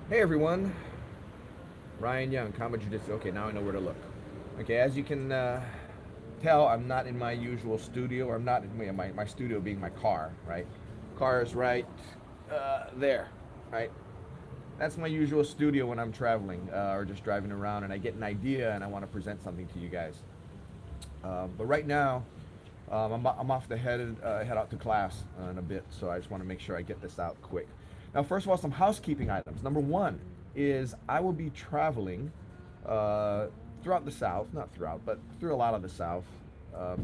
Hey everyone, Ryan Young, Combat Jiu-Jitsu. Okay, now I know where to look. Okay, as you can tell, I'm not in my usual studio, or I'm not in my studio being my car, right? Car is right there, right? That's my usual studio when I'm traveling or just driving around and I get an idea and I want to present something to you guys. But right now, I'm off to head out to class in a bit, so I just want to make sure I get this out quick. Now, first of all, some housekeeping items. Number one is I will be traveling uh, throughout the South, not throughout, but through a lot of the South,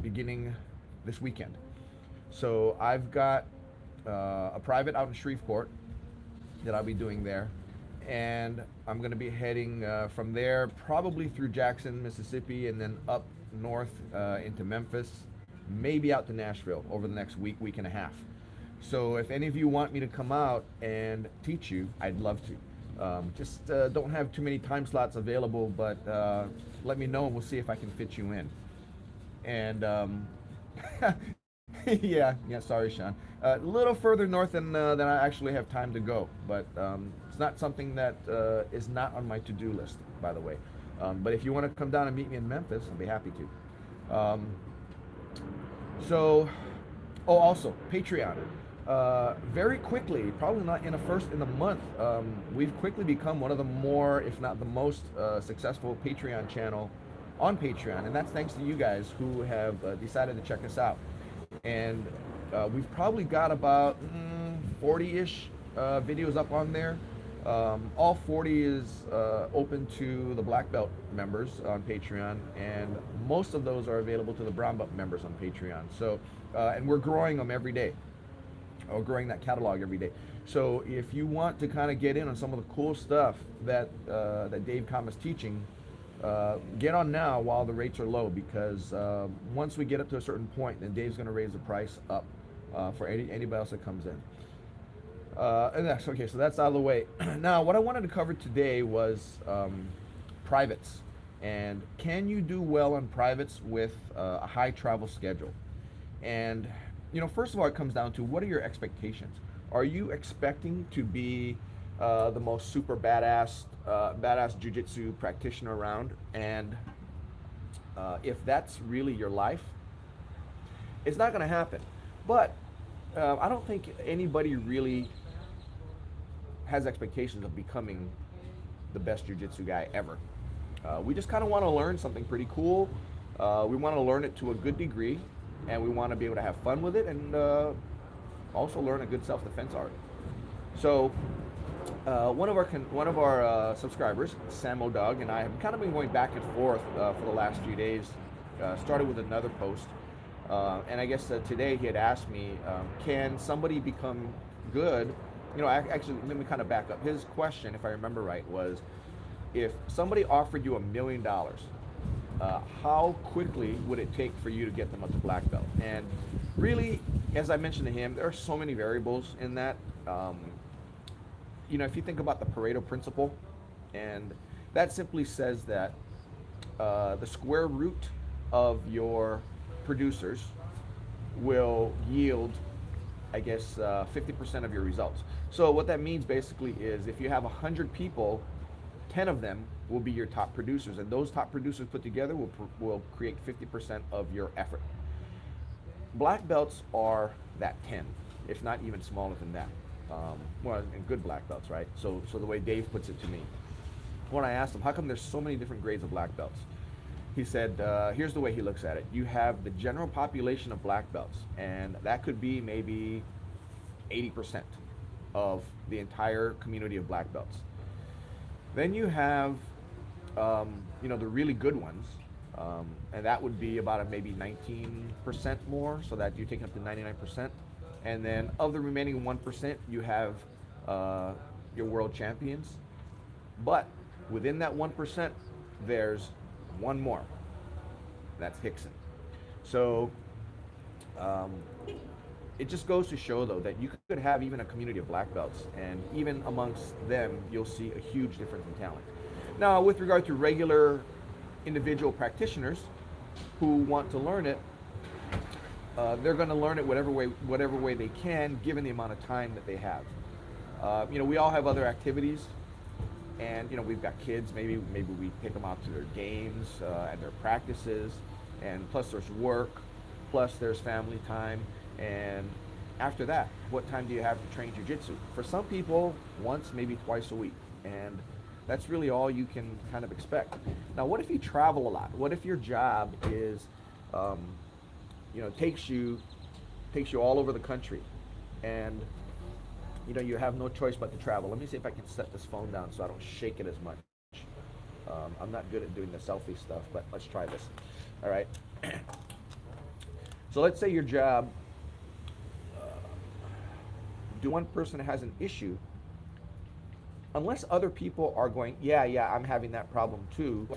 beginning this weekend. So I've got a private out in Shreveport that I'll be doing there. And I'm going to be heading from there probably through Jackson, Mississippi, and then up north into Memphis, maybe out to Nashville over the next week, week and a half. So if any of you want me to come out and teach you, I'd love to. Just don't have too many time slots available, but let me know and we'll see if I can fit you in. And yeah, sorry, Sean. A little further north than I actually have time to go, but it's not something that is not on my to-do list, by the way. But if you want to come down and meet me in Memphis, I'll be happy to. So, oh, also Patreon. Very quickly, probably not in the month, we've quickly become one of the more, if not the most, successful Patreon channel on Patreon, and that's thanks to you guys who have decided to check us out. And we've probably got about 40-ish videos up on there. All 40 is open to the black belt members on Patreon, and most of those are available to the brown belt members on Patreon. So, and we're growing them every day, or growing that catalog every day. So, if you want to kind of get in on some of the cool stuff that Dave Kama's teaching, get on now while the rates are low, because once we get up to a certain point, then Dave's going to raise the price up for anybody else that comes in. And that's okay, so that's out of the way. Now, what I wanted to cover today was privates. And can you do well on privates with a high travel schedule? And, first of all, it comes down to what are your expectations? Are you expecting to be the most super badass jiu-jitsu practitioner around? And if that's really your life, it's not going to happen. But I don't think anybody really has expectations of becoming the best jiu-jitsu guy ever. We just kind of want to learn something pretty cool. We want to learn it to a good degree, and we want to be able to have fun with it, and also learn a good self-defense art. So one of our subscribers, Samo Dog, and I have kind of been going back and forth for the last few days. Started with another post, and I guess today he had asked me, can somebody become good? Actually, let me kind of back up. His question, if I remember right, was if somebody offered you $1 million, how quickly would it take for you to get them up to black belt? And really, as I mentioned to him, there are so many variables in that. If you think about the Pareto Principle, and that simply says that the square root of your producers will yield, I guess, 50% of your results. So what that means basically is if you have 100 people, 10 of them will be your top producers, and those top producers put together will create 50% of your effort. Black belts are that 10, if not even smaller than that. And good black belts, right? So the way Dave puts it to me, when I asked him, how come there's so many different grades of black belts? He said, here's the way he looks at it. You have the general population of black belts, and that could be maybe 80% of the entire community of black belts. Then you have, the really good ones, and that would be about maybe 19% more, so that you're taking up to 99%. And then of the remaining 1%, you have your world champions. But within that 1%, there's one more. That's Hicks. So it just goes to show, though, that you could have even a community of black belts, and even amongst them, you'll see a huge difference in talent. Now, with regard to regular individual practitioners who want to learn it, they're going to learn it whatever way they can, given the amount of time that they have. We all have other activities. And we've got kids. Maybe we take them out to their games and their practices, and plus there's work, plus there's family time, and after that, what time do you have to train jujitsu? For some people, once, maybe twice a week, and that's really all you can kind of expect. Now, what if you travel a lot? What if your job is, um, takes you all over the country, and you have no choice but to travel. Let me see if I can set this phone down so I don't shake it as much. I'm not good at doing the selfie stuff, but let's try this. All right. So let's say your job, do one person has an issue, unless other people are going, yeah, I'm having that problem too,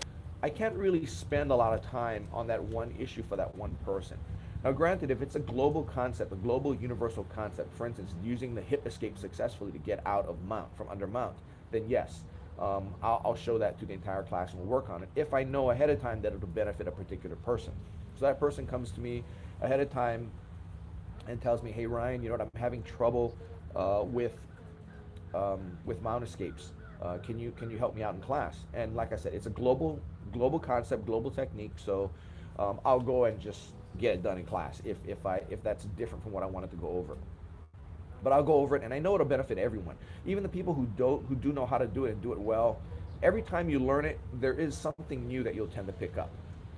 I can't really spend a lot of time on that one issue for that one person. Now, granted, if it's a global concept, a global universal concept, for instance, using the hip escape successfully to get out of mount, from under mount, then yes, I'll show that to the entire class and we'll work on it if I know ahead of time that it'll benefit a particular person. So that person comes to me ahead of time and tells me, hey, Ryan, you know what, I'm having trouble with mount escapes. Can you help me out in class? And like I said, it's a global concept, global technique. So I'll go and just get it done in class if that's different from what I wanted to go over. But I'll go over it, and I know it'll benefit everyone, even the people who do know how to do it and do it well. Every time you learn it, there is something new that you'll tend to pick up,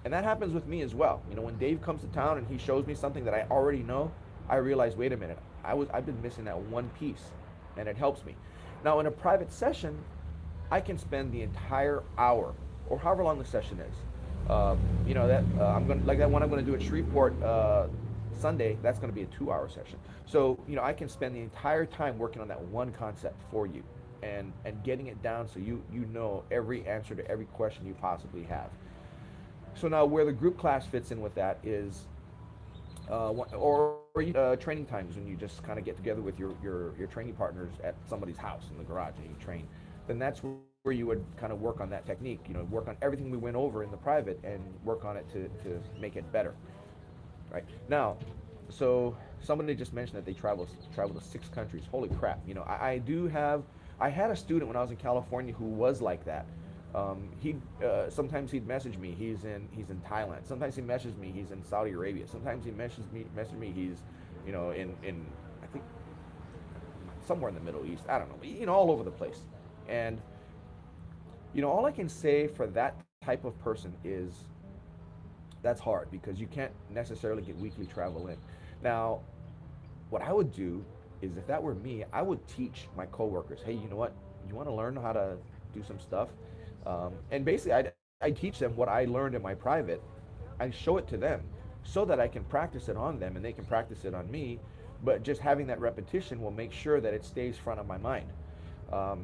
and that happens with me as well. When Dave comes to town and he shows me something that I already know, I realize, wait a minute, I've been missing that one piece, and it helps me. Now, in a private session, I can spend the entire hour or however long the session is. I'm going like that one I'm going to do at Shreveport Sunday. That's going to be a 2-hour session. So I can spend the entire time working on that one concept for you, and getting it down so you know every answer to every question you possibly have. So now, where the group class fits in with that is, training times when you just kind of get together with your training partners at somebody's house in the garage and you train. Then that's where you would kind of work on that technique. Work on everything we went over in the private and work on it to make it better. Right now, so somebody just mentioned that they travel to 6 countries. Holy crap! I had a student when I was in California who was like that. Sometimes he'd message me. He's in Thailand. Sometimes he messages me. He's in Saudi Arabia. Sometimes he messages me. He's in I think somewhere in the Middle East. I don't know. All over the place. And all I can say for that type of person is that's hard, because you can't necessarily get weekly travel in. Now, what I would do is, if that were me, I would teach my coworkers, hey, you know what? You want to learn how to do some stuff? And basically, I teach them what I learned in my private. I show it to them so that I can practice it on them and they can practice it on me. But just having that repetition will make sure that it stays front of my mind. I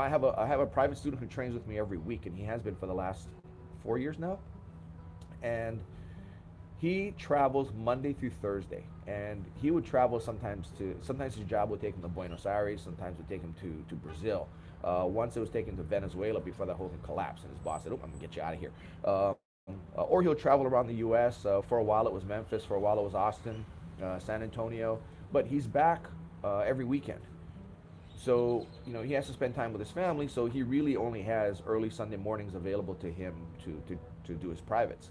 have a private student who trains with me every week, and he has been for the last 4 years now. And he travels Monday through Thursday, and he would travel sometimes his job would take him to Buenos Aires, sometimes it would take him to Brazil. Once it was taken to Venezuela before the whole thing collapsed, and his boss said, "Oh, I'm gonna get you out of here." Or he'll travel around the U.S. For a while it was Memphis, for a while it was Austin, San Antonio, but he's back every weekend. So he has to spend time with his family, so he really only has early Sunday mornings available to him to do his privates.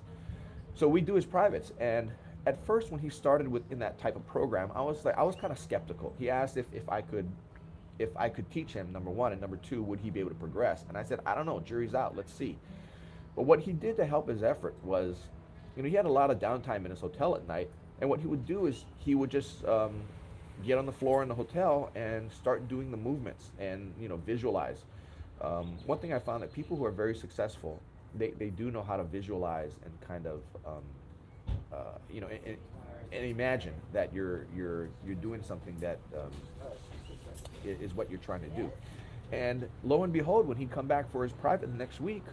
So we do his privates, and at first when he started in that type of program, I was kind of skeptical. He asked if I could teach him, number one, and number two, would he be able to progress? And I said, I don't know, jury's out, let's see. But what he did to help his effort was, he had a lot of downtime in his hotel at night, and what he would do is he would just get on the floor in the hotel and start doing the movements and visualize. One thing I found, that people who are very successful, they do know how to visualize and kind of and imagine that you're doing something that is what you're trying to do. And lo and behold, when he come back for his private the next week,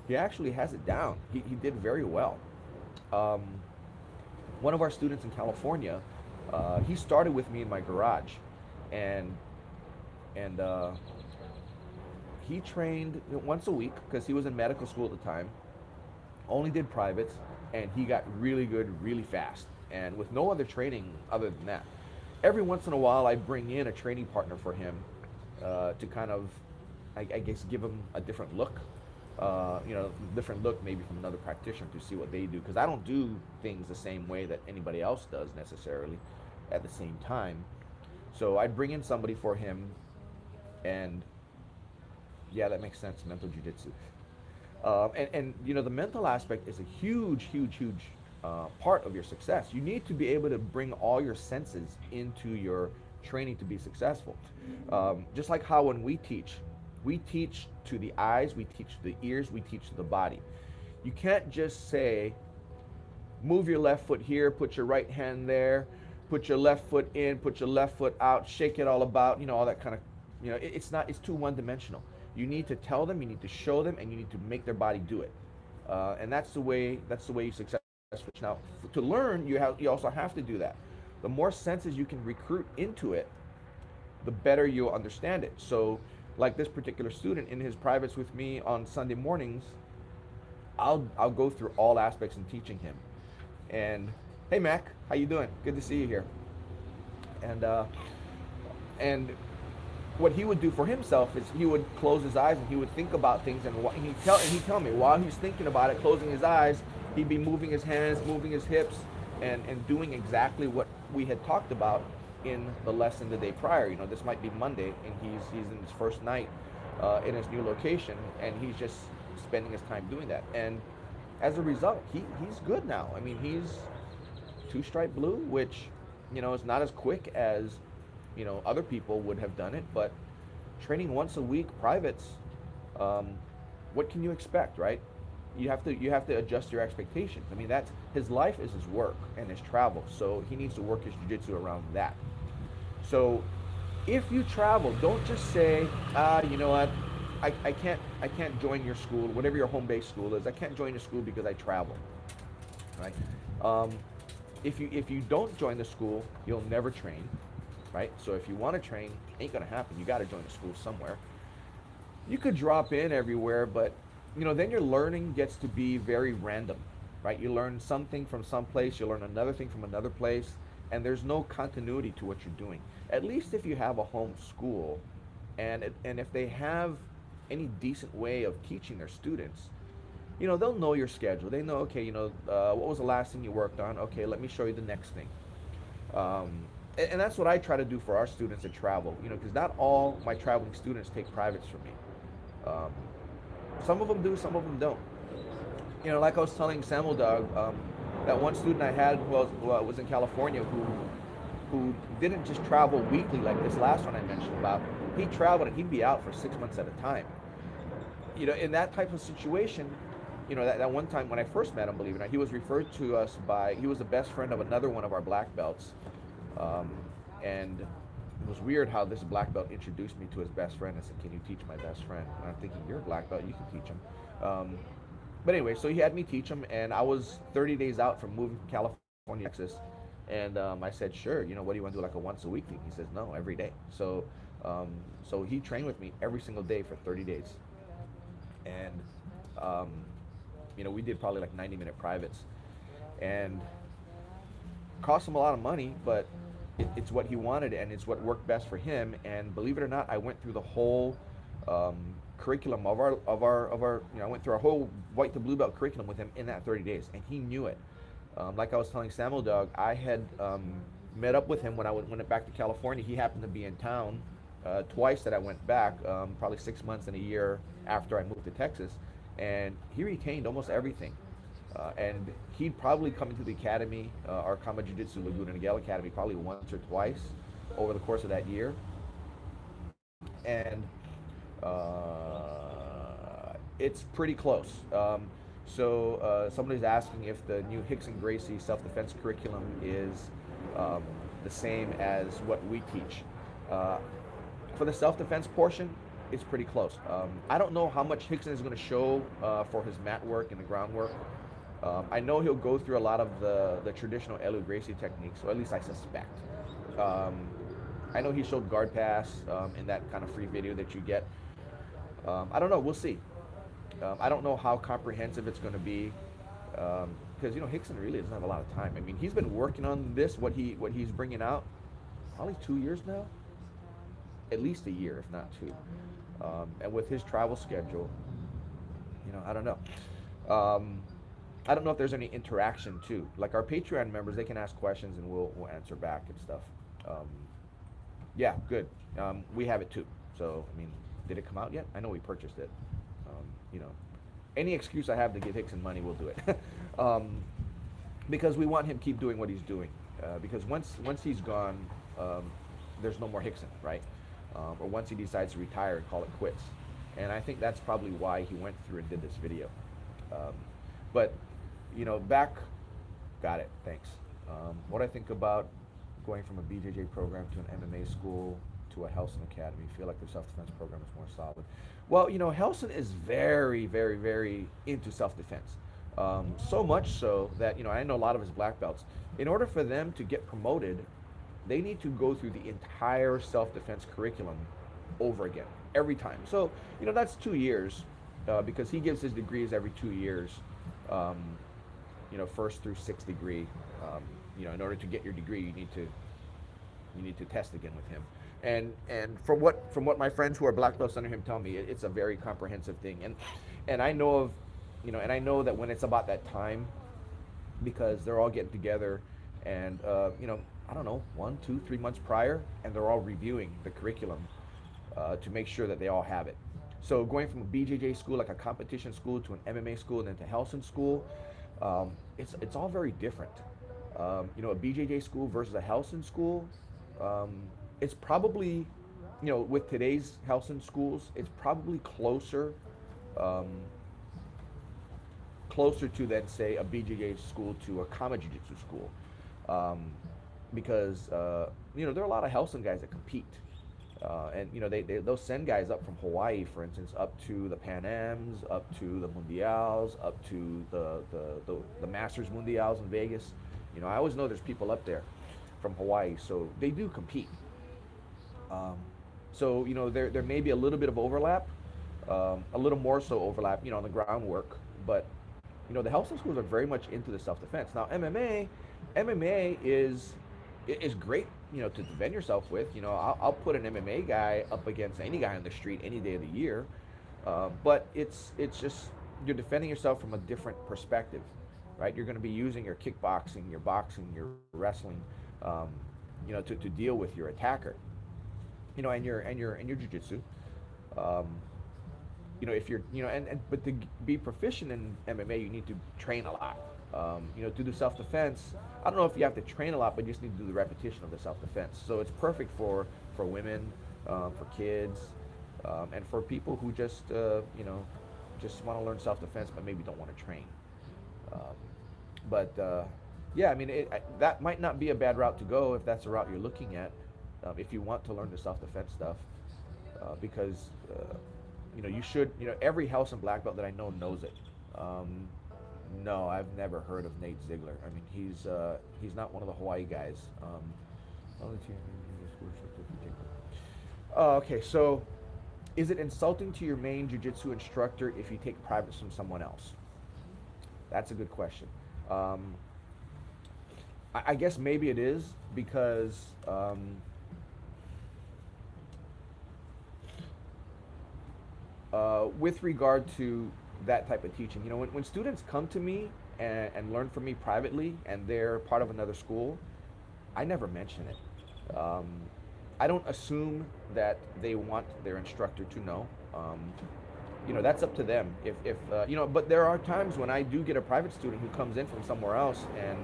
he actually has it down. He did very well. One of our students in California, he started with me in my garage, and he trained once a week because he was in medical school at the time, only did privates, and he got really good really fast, and with no other training other than that. Every once in a while I bring in a training partner for him to kind of I guess, give them a different look, different look maybe from another practitioner to see what they do. Because I don't do things the same way that anybody else does necessarily at the same time. So I'd bring in somebody for him, and yeah, that makes sense. Mental jujitsu. And the mental aspect is a huge part of your success. You need to be able to bring all your senses into your training to be successful. Just like how when we teach to the eyes, we teach to the ears, we teach to the body. You can't just say, move your left foot here, put your right hand there, put your left foot in, put your left foot out, shake it all about, all that kind of, it's too one-dimensional. You need to tell them, you need to show them, and you need to make their body do it. And that's the way you successful. Now, to learn, you also have to do that. The more senses you can recruit into it, the better you'll understand it. So, like this particular student in his privates with me on Sunday mornings, I'll go through all aspects in teaching him. And hey, Mac, how you doing? Good to see you here. And what he would do for himself is he would close his eyes and he would think about things, and he'd tell me while he's thinking about it, closing his eyes, he'd be moving his hands, moving his hips, and doing exactly what we had talked about in the lesson the day prior. This might be Monday, and he's in his first night in his new location, and he's just spending his time doing that. And as a result, he's good now. I mean, he's 2-stripe blue, which is not as quick as other people would have done it, but training once a week privates, what can you expect, right? You have to adjust your expectations. I mean, that's his life is his work and his travel, so he needs to work his jiu-jitsu around that. So if you travel, don't just say, you know what, I can't join your school, whatever your home base school is. I can't join your school because I travel, right? If you don't join the school, you'll never train, right? So if you want to train, ain't gonna happen. You got to join the school somewhere. You could drop in everywhere, but then your learning gets to be very random, right? You learn something from some place, you learn another thing from another place, and there's no continuity to what you're doing. At least if you have a home school, and if they have any decent way of teaching their students, they'll know your schedule. They know, okay, what was the last thing you worked on? Okay, let me show you the next thing. And that's what I try to do for our students that travel, because not all my traveling students take privates from me. Some of them do, some of them don't. Like I was telling Samuel Dog, that one student I had was in California who didn't just travel weekly like this last one I mentioned about. He traveled and he'd be out for 6 months at a time. In that type of situation, that one time when I first met him, believe it or not, he was referred to us he was the best friend of another one of our black belts. And it was weird how this black belt introduced me to his best friend. I said, can you teach my best friend? And I'm thinking, you're a black belt, you can teach him. But anyway, so he had me teach him, and I was 30 days out from moving from California to Texas. And I said, sure, what do you want to do, like a once a week thing? He says, no, every day. So he trained with me every single day for 30 days. And, we did probably like 90-minute privates. And cost him a lot of money, but it's what he wanted, and it's what worked best for him. And believe it or not, I went through the whole curriculum of our I went through our whole white to blue belt curriculum with him in that 30 days, and he knew it. Like I was telling Samuel Dog, I had met up with him when I went back to California. He happened to be in town twice that I went back, probably 6 months and a year after I moved to Texas, and he retained almost everything. And he'd probably come into the academy, our Kama Jiu-Jitsu Laguna Niguel Academy, probably once or twice over the course of that year. And it's pretty close. So somebody's asking if the new Hicks and Gracie self-defense curriculum is the same as what we teach. For the self-defense portion, it's pretty close. I don't know how much Hickson is going to show for his mat work and the groundwork. I know he'll go through a lot of the traditional Elu Gracie techniques, or at least I suspect. I know he showed guard pass in that kind of free video that you get. I don't know, we'll see. I don't know how comprehensive it's going to be, because Hickson really doesn't have a lot of time. I mean, he's been working on this, what he's bringing out, probably 2 years now. at least a year, if not two. And with his travel schedule, I don't know. Um, I don't know if there's any interaction too. Like our Patreon members, they can ask questions and we'll answer back and stuff. Um, yeah, good. We have it too. So I mean, did it come out yet? I know we purchased it. Um, you know, any excuse I have to give Hickson money, we'll do it. Because we want him to keep doing what he's doing. Because once he's gone, um, there's no more Hickson, right? Or once he decides to retire and call it quits. And I think that's probably why he went through and did this video. Um, but back, got it. Thanks. What I think about going from a BJJ program to an MMA school to a Helson Academy. Feel like their self-defense program is more solid. Well, Helson is very, very, very into self-defense. So much so that I know a lot of his black belts. In order for them to get promoted, they need to go through the entire self-defense curriculum over again every time. So that's 2 years because he gives his degrees every 2 years. Um, first through sixth degree. In order to get your degree, you need to test again with him. And from what my friends who are black belts under him tell me, it's a very comprehensive thing. And I know of, and I know that when it's about that time, because they're all getting together, and I don't know, 1, 2, 3 months prior, and they're all reviewing the curriculum to make sure that they all have it. So going from a BJJ school, like a competition school, to an MMA school, and then to Helson school, it's all very different. A BJJ school versus a Helson school, it's probably, with today's Helson schools, it's probably closer to than say a BJJ school to a Kama Jiu-Jitsu school, because there are a lot of Helson guys that compete. And they'll send guys up from Hawaii, for instance, up to the Pan Ams, up to the Mundials, up to the Masters Mundials in Vegas. I always know there's people up there from Hawaii, so they do compete. So there may be a little bit of overlap, a little more so overlap, on the groundwork, but the Helson schools are very much into the self-defense. Now MMA is great, to defend yourself with. I'll put an MMA guy up against any guy on the street any day of the year, but it's just you're defending yourself from a different perspective, right? You're going to be using your kickboxing, your boxing, your wrestling, to deal with your attacker, and your jujitsu. If you're, but to be proficient in MMA, you need to train a lot. To do self-defense, I don't know if you have to train a lot, but you just need to do the repetition of the self-defense. So it's perfect for women, for kids, and for people who just want to learn self-defense, but maybe don't want to train. Yeah, I mean, that might not be a bad route to go if that's the route you're looking at, if you want to learn the self-defense stuff, because you should. Every Helson black belt that I know knows it. No, I've never heard of Nate Ziegler. I mean, he's not one of the Hawaii guys. Okay, so is it insulting to your main jiu-jitsu instructor if you take privates from someone else? That's a good question. I guess maybe it is because with regard to that type of teaching, when students come to me and learn from me privately and they're part of another school, I never mention it. I don't assume that they want their instructor to know. That's up to them. But there are times when I do get a private student who comes in from somewhere else and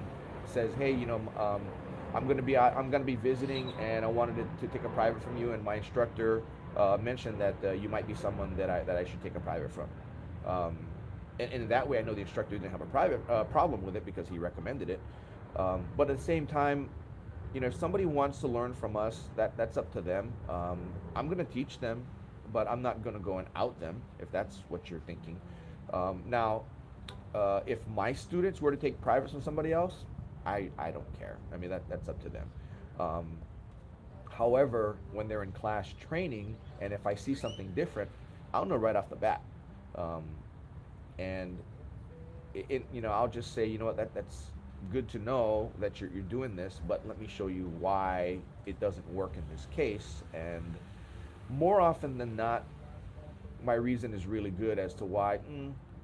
says, "Hey, I'm going to be visiting, and I wanted to take a private from you, and my instructor mentioned that you might be someone that I should take a private from." And in that way, I know the instructor didn't have a private problem with it because he recommended it. But at the same time, if somebody wants to learn from us, that's up to them. I'm going to teach them, but I'm not going to go and out them if that's what you're thinking. Now, if my students were to take privates from somebody else, I don't care. I mean, that's up to them. However, when they're in class training, and if I see something different, I'll know right off the bat. And I'll just say, that's good to know that you're doing this, but let me show you why it doesn't work in this case, and more often than not, my reason is really good as to why.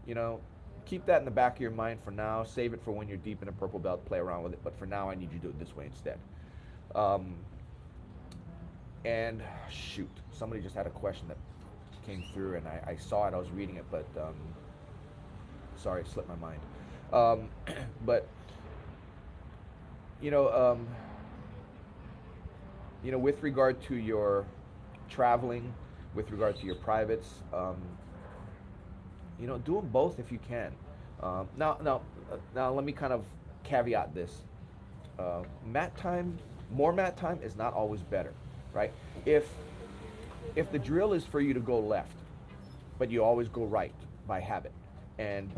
You know, keep that in the back of your mind for now. Save it for when you're deep in a purple belt. Play around with it. But for now, I need you to do it this way instead. Um, and shoot, somebody just had a question that came through, and I saw it. I was reading it, but sorry, it slipped my mind. But you know, um, with regard to your traveling, with regard to your privates, do them both if you can. Now, let me kind of caveat this. Mat time, more mat time is not always better, right? If if the drill is for you to go left, but you always go right by habit, and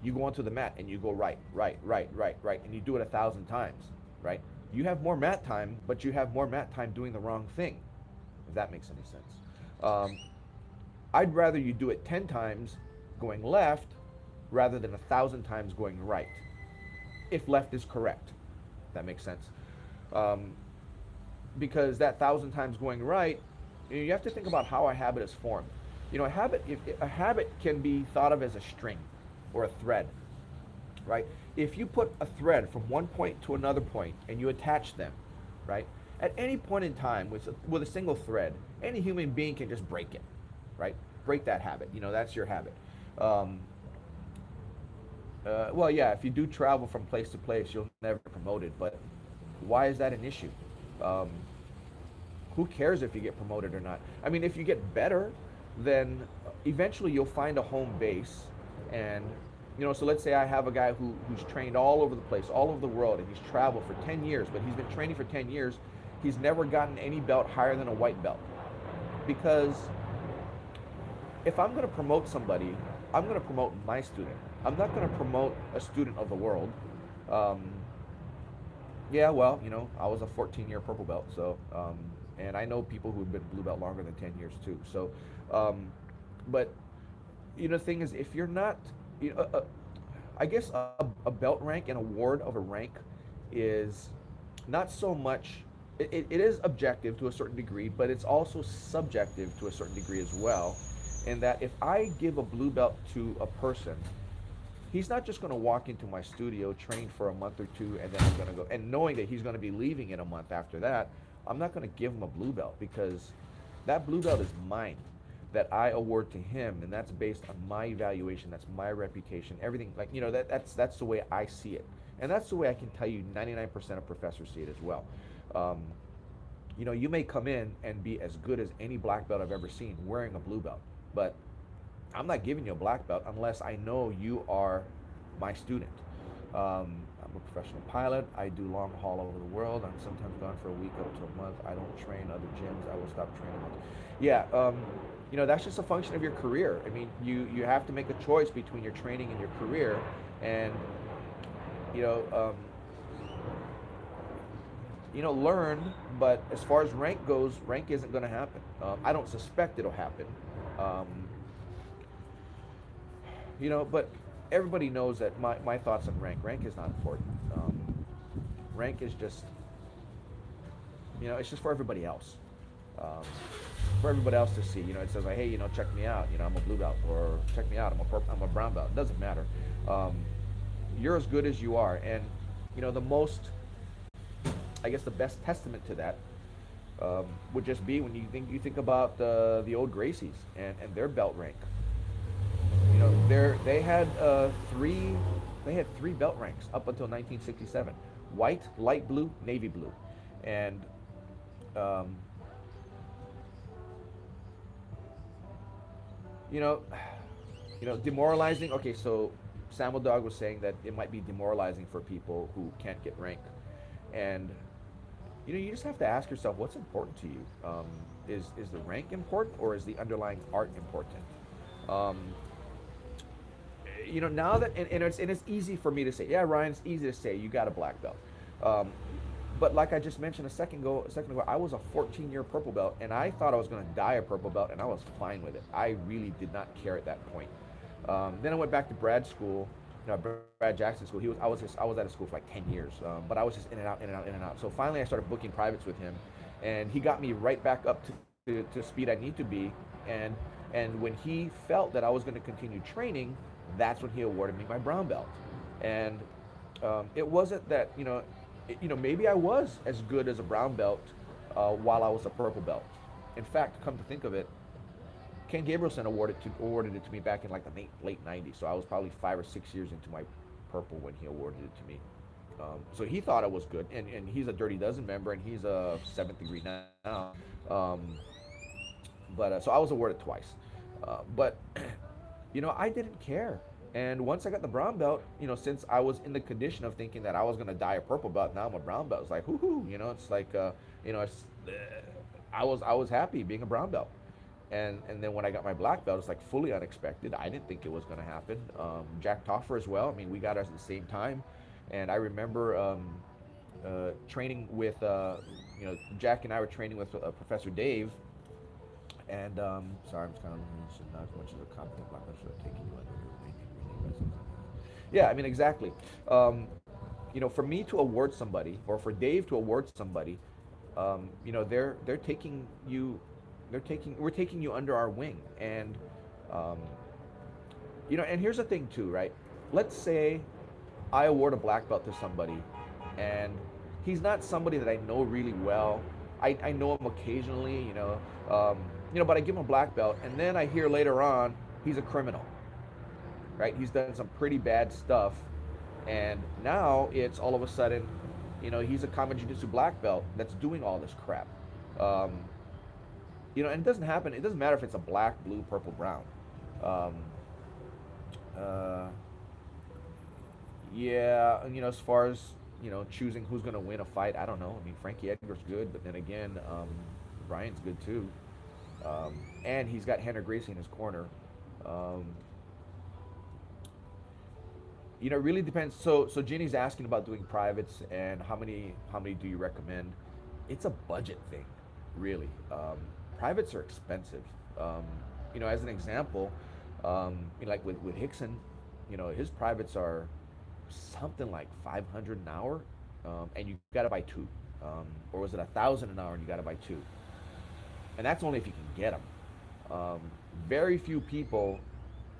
you go onto the mat and you go right, right, right, right, right, and you do it 1,000 times, right? You have more mat time, but you have more mat time doing the wrong thing, if that makes any sense. Um, I'd rather you do it 10 times going left rather than 1,000 times going right, if left is correct. That makes sense. Um, because that 1,000 times going right, you have to think about how a habit is formed. A habit can be thought of as a string or a thread, right? If you put a thread from one point to another point and you attach them, right? At any point in time with a single thread, any human being can just break it, right? Break that habit. That's your habit. Um, well, yeah, if you do travel from place to place, you'll never get promoted. But why is that an issue? Um, who cares if you get promoted or not? I mean, if you get better, then eventually you'll find a home base. And, so let's say I have a guy who's trained all over the place, all over the world, and he's traveled for 10 years, but he's been training for 10 years. He's never gotten any belt higher than a white belt. Because if I'm going to promote somebody, I'm going to promote my student. I'm not going to promote a student of the world. Um, yeah, well, I was a 14-year purple belt, so and I know people who've been blue belt longer than 10 years too. So, but the thing is, if you're not, I guess a belt rank, an award of a rank, is not so much. It is objective to a certain degree, but it's also subjective to a certain degree as well. In that, if I give a blue belt to a person, he's not just going to walk into my studio, train for a month or two, and then I'm going to go. And knowing that he's going to be leaving in a month after that, I'm not going to give him a blue belt, because that blue belt is mine, that I award to him, and that's based on my evaluation. That's my reputation. Everything, like, that's the way I see it, and that's the way I can tell you 99% of professors see it as well. Um, you may come in and be as good as any black belt I've ever seen wearing a blue belt, but I'm not giving you a black belt unless I know you are my student. I'm a professional pilot. I do long haul over the world. I'm sometimes gone for a week up to a month. I don't train other gyms. I will stop training. Yeah, that's just a function of your career. I mean, you have to make a choice between your training and your career, and you know, um, learn. But as far as rank goes, rank isn't going to happen. I don't suspect it'll happen. Um, but everybody knows that my thoughts on rank is not important. Rank is just, it's just for everybody else. Um, for everybody else to see. It says like, hey, check me out. I'm a blue belt, or check me out. I'm a brown belt. It doesn't matter. Um, you're as good as you are, and the most, I guess, the best testament to that would just be when you think about the old Gracies and their belt rank. They had three belt ranks up until 1967: white, light blue, navy blue, and um, you know, demoralizing. Okay, so Samuel Dog was saying that it might be demoralizing for people who can't get rank, and you just have to ask yourself what's important to you. Is the rank important, or is the underlying art important? Um, now that and it's easy for me to say, yeah, Ryan, it's easy to say you got a black belt. Um, but like I just mentioned a second ago, I was a 14-year purple belt, and I thought I was going to die a purple belt, and I was fine with it. I really did not care at that point. Then I went back to Brad's school, Brad Jackson's school. I was at a school for like 10 years, but I was just in and out, in and out, in and out. So finally, I started booking privates with him, and he got me right back up to to speed I need to be, and when he felt that I was going to continue training, that's when he awarded me my brown belt. And it wasn't that maybe I was as good as a brown belt while I was a purple belt. In fact, come to think of it, Ken Gabrielson awarded it to me back in like the late '90s. So I was probably 5 or 6 years into my purple when he awarded it to me. So he thought I was good, and he's a Dirty Dozen member, and he's a seventh degree now. Um, but so I was awarded twice. But I didn't care. And once I got the brown belt, since I was in the condition of thinking that I was gonna die a purple belt, now I'm a brown belt. It's like, whoo, it's like, it's, I was happy being a brown belt. And then when I got my black belt, it's like fully unexpected. I didn't think it was gonna happen. Jack Toffer as well. I mean, we got us at the same time, and I remember training with, Jack and I were training with Professor Dave. And sorry, I'm just kind of not as much as a competent black belt should have taken you under. Yeah, I mean exactly. For me to award somebody, or for Dave to award somebody, they're taking you, we're taking you under our wing, and um, and here's the thing too, right? Let's say I award a black belt to somebody, and he's not somebody that I know really well. I know him occasionally, but I give him a black belt, and then I hear later on he's a criminal, right? He's done some pretty bad stuff, and now it's all of a sudden, he's a common jiu-jitsu black belt that's doing all this crap. Um, and it doesn't happen. It doesn't matter if it's a black, blue, purple, brown. Um, uh, yeah, as far as choosing who's going to win a fight, I don't know. I mean, Frankie Edgar's good, but then again, Brian's good too. And he's got Henry Gracie in his corner. Um, it really depends. So Ginny's asking about doing privates and how many do you recommend? It's a budget thing, really. Privates are expensive. As an example, like with Hickson, his privates are something like 500 an hour, and you got to buy two, or was it 1,000 an hour and you got to buy two, and that's only if you can get them. Very few people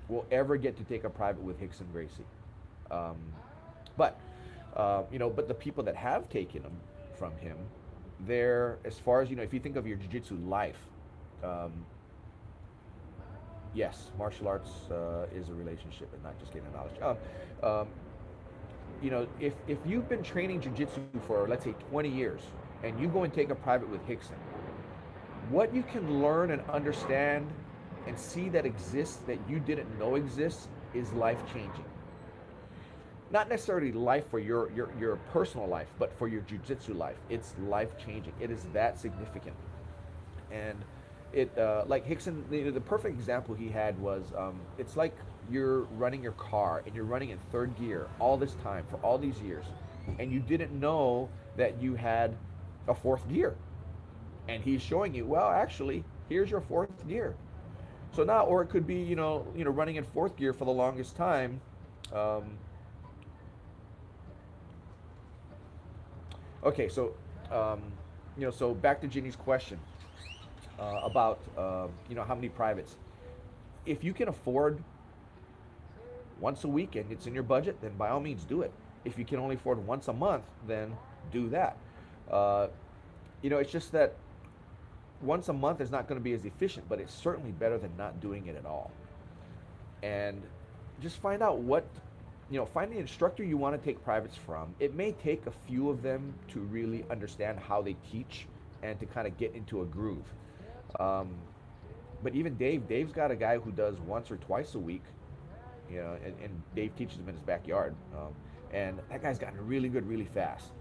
will ever get to take a private with Hicks and Gracie. Um, but the people that have taken them from him, they're, as far as if you think of your jiu-jitsu life, um, yes, martial arts is a relationship and not just getting knowledge. If you've been training jiu-jitsu for, let's say, 20 years, and you go and take a private with Hickson, what you can learn and understand and see that exists that you didn't know exists is life-changing. Not necessarily life for your personal life, but for your jiu-jitsu life. It's life-changing. It is that significant. And it, like Hickson, the perfect example he had was, it's like you're running your car and you're running in third gear all this time for all these years, and you didn't know that you had a fourth gear, and he's showing you, well, actually, here's your fourth gear. So now, or it could be, running in fourth gear for the longest time. Okay, so so back to Ginny's question about how many privates. If you can afford once a week and it's in your budget, then by all means do it. If you can only afford once a month, then do that. It's just that once a month is not going to be as efficient, but it's certainly better than not doing it at all. And just find out find the instructor you want to take privates from. It may take a few of them to really understand how they teach and to kind of get into a groove. But even Dave's got a guy who does once or twice a week, and Dave teaches him in his backyard. And that guy's gotten really good really fast.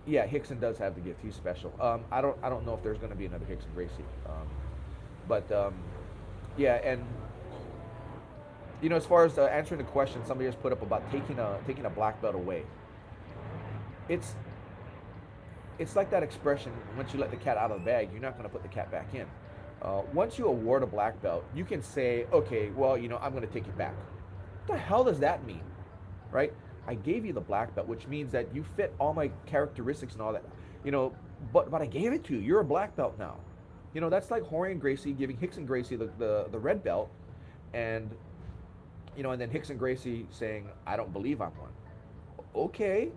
Yeah, Hickson does have the gift. He's special. I don't know if there's going to be another Hicks and Gracie. Yeah, and as far as answering the question somebody just put up about taking a black belt away, it's like that expression: once you let the cat out of the bag, you're not going to put the cat back in. Once you award a black belt, you can say, okay, well, I'm going to take it back. What the hell does that mean, right? I gave you the black belt, which means that you fit all my characteristics and all that. you know, but I gave it to you. You're a black belt now. You know, that's like Jorge and Gracie giving Hicks and Gracie the red belt, and you know, and then Hicks and Gracie saying, I don't believe I'm one. Okay,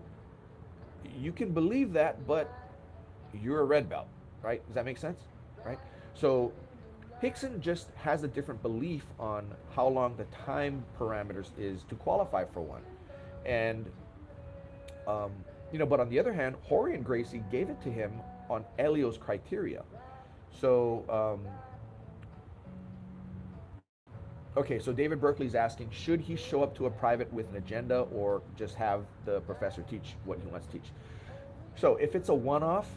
you can believe that, but you're a red belt, right? Does that make sense? Right? So Hickson just has a different belief on how long the time parameters is to qualify for one. And, um, you know, but on the other hand, Jorge and Gracie gave it to him on Elio's criteria. So, okay, so David Berkeley's asking, should he show up to a private with an agenda or just have the professor teach what he wants to teach? So if it's a one-off,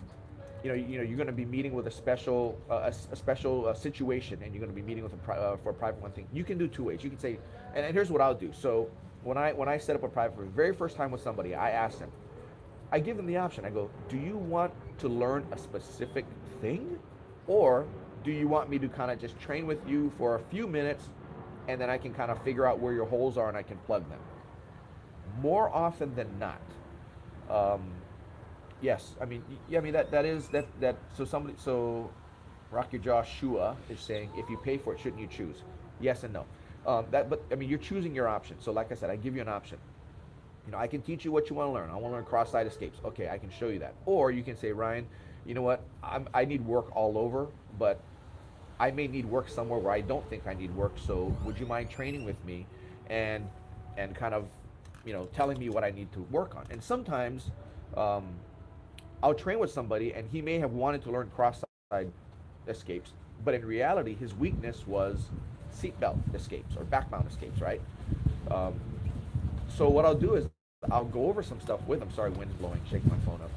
you're going to be meeting with a special situation, and you're going to be meeting with for a private one thing. You can do two ways. You can say, and here's what I'll do. So when I set up a private for the very first time with somebody, I ask them, I give them the option. I go, do you want to learn a specific thing, or do you want me to kind of just train with you for a few minutes, and then I can kind of figure out where your holes are and I can plug them? More often than not, yes. I mean, yeah. I mean that is that. So Rock Your Jaw Shua is saying, if you pay for it, shouldn't you choose? Yes and no. But I mean, you're choosing your option. So like I said, I give you an option. You know, I can teach you what you want to learn. I want to learn cross-side escapes. Okay, I can show you that. Or you can say, Ryan, you know what? I need work all over, but I may need work somewhere where I don't think I need work. So would you mind training with me, and kind of, telling me what I need to work on? And sometimes, I'll train with somebody, and he may have wanted to learn cross-side escapes, but in reality, his weakness was seatbelt escapes or back mount escapes, right? Um, so what I'll do is I'll go over some stuff with him. Sorry, wind's blowing, shaking my phone up.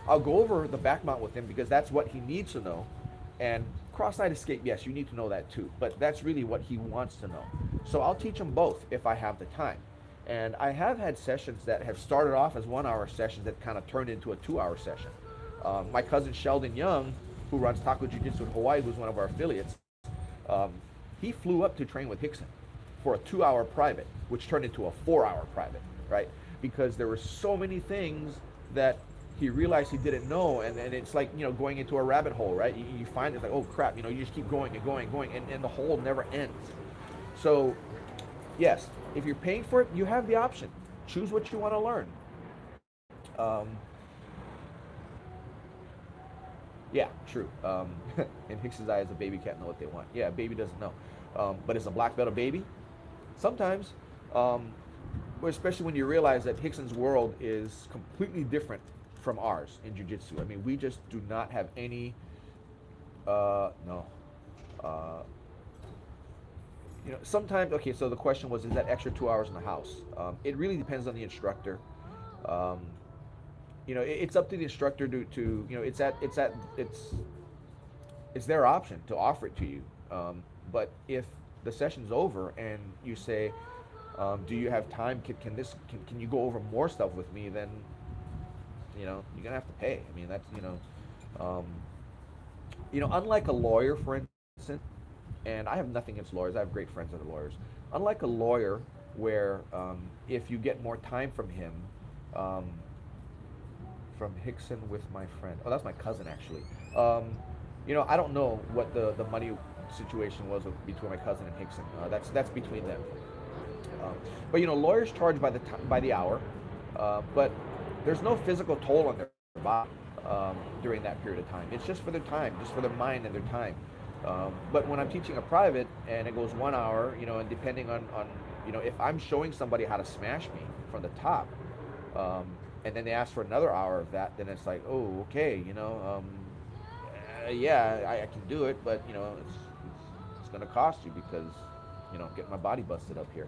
I'll go over the back mount with him because that's what he needs to know. And cross-side escape, yes, you need to know that too, but that's really what he wants to know. So I'll teach him both if I have the time. And I have had sessions that have started off as 1 hour sessions that kind of turned into a 2 hour session. My cousin Sheldon Young, who runs Taco Jiu-Jitsu in Hawaii, who's one of our affiliates, he flew up to train with Hickson for a 2 hour private, which turned into a 4 hour private, right? Because there were so many things that he realized he didn't know, and it's like, going into a rabbit hole, right? You find it's like, oh crap, you just keep going and going and going, and the hole never ends. So, yes, if you're paying for it, you have the option. Choose what you want to learn. Yeah, true. In Hicks's eyes, a baby can't know what they want. Yeah, a baby doesn't know. But is a black belt a baby? Sometimes. Especially when you realize that Hickson's world is completely different from ours in Jiu-Jitsu. I mean, we just do not have any, no. Sometimes, okay, so the question was, is that extra 2 hours in the house? It really depends on the instructor. It's up to the instructor to it's their option to offer it to you. But if the session's over and you say, do you have time? Can you go over more stuff with me? Then, you're gonna have to pay. I mean, that's unlike a lawyer, for instance, and I have nothing against lawyers. I have great friends that are lawyers. Unlike a lawyer, where if you get more time from him, from Hickson with my friend. Oh, that's my cousin actually. I don't know what the money situation was between my cousin and Hickson. That's between them. But lawyers charge by the hour, but there's no physical toll on their body during that period of time. It's just for their time, just for their mind and their time. But when I'm teaching a private and it goes 1 hour, and depending on if I'm showing somebody how to smash me from the top, and then they ask for another hour of that, then it's like, oh, okay, yeah, I can do it, but it's going to cost you because get my body busted up here.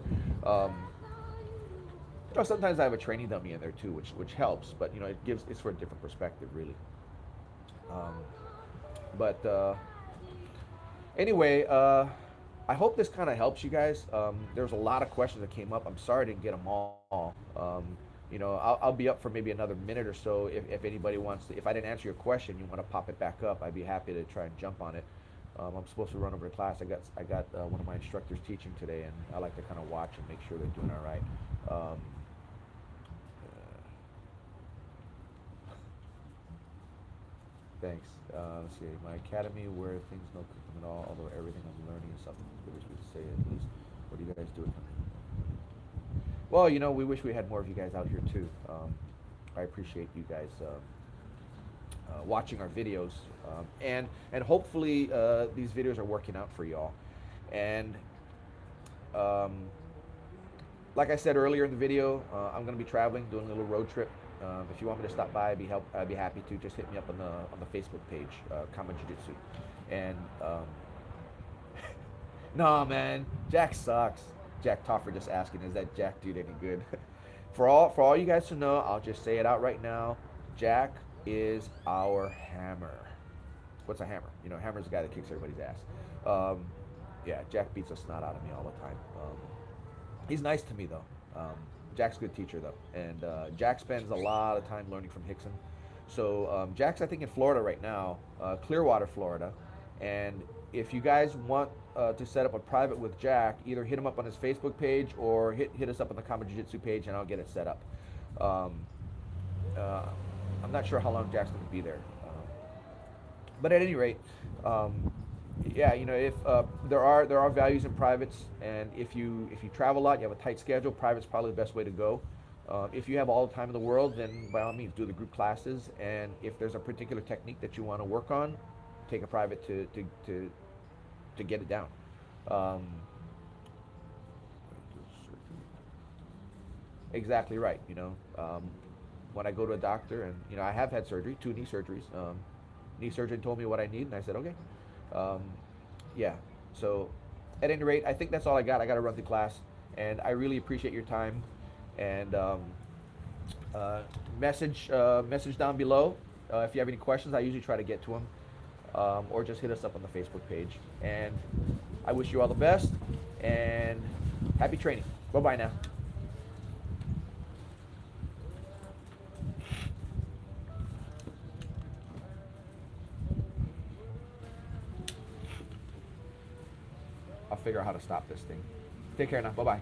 Sometimes I have a training dummy in there too, which helps, but it's for a different perspective, really. But anyway, I hope this kind of helps you guys. There's a lot of questions that came up. I'm sorry I didn't get them all. I'll be up for maybe another minute or so if anybody wants to. If I didn't answer your question, you want to pop it back up, I'd be happy to try and jump on it. I'm supposed to run over to class. I got one of my instructors teaching today, and I like to kind of watch and make sure they're doing all right. Thanks. Let's see. My academy where things no curriculum at all, although everything I'm learning is something. I wish we could say at least. What do you guys do? Well, you know, we wish we had more of you guys out here too. I appreciate you guys watching our videos, and hopefully these videos are working out for y'all. And um, like I said earlier in the video, I'm going to be traveling, doing a little road trip. If you want me to stop by, I'd be happy to. Just hit me up on the Facebook page, Kama Jiu-Jitsu. And nah, man, Jack sucks. Jack Toffer just asking, is that Jack dude any good? For all you guys to know, I'll just say it out right now. Jack is our hammer. What's a hammer? You know, hammer's the guy that kicks everybody's ass. Yeah, Jack beats the snot out of me all the time. He's nice to me though. Jack's a good teacher though, and Jack spends a lot of time learning from Hickson. So Jack's I think in Florida right now, Clearwater, Florida, and if you guys want to set up a private with Jack, either hit him up on his Facebook page or hit us up on the Kama Jiu-Jitsu page, and I'll get it set up. I'm not sure how long Jack's going to be there, but at any rate, yeah, you know, if there are values in privates, and if you travel a lot, you have a tight schedule, private's probably the best way to go. If you have all the time in the world, then by all means do the group classes, and if there's a particular technique that you want to work on, take a private to get it down. Exactly right. You know, when I go to a doctor, and you know, I have had surgery, 2 knee surgeries. Knee surgeon told me what I need, and I said okay. Yeah. So, at any rate, I think that's all I got. I got to run the class, and I really appreciate your time. And message down below if you have any questions. I usually try to get to them, or just hit us up on the Facebook page. And I wish you all the best, and happy training. Bye bye now. I'll figure out how to stop this thing. Take care now. Bye bye.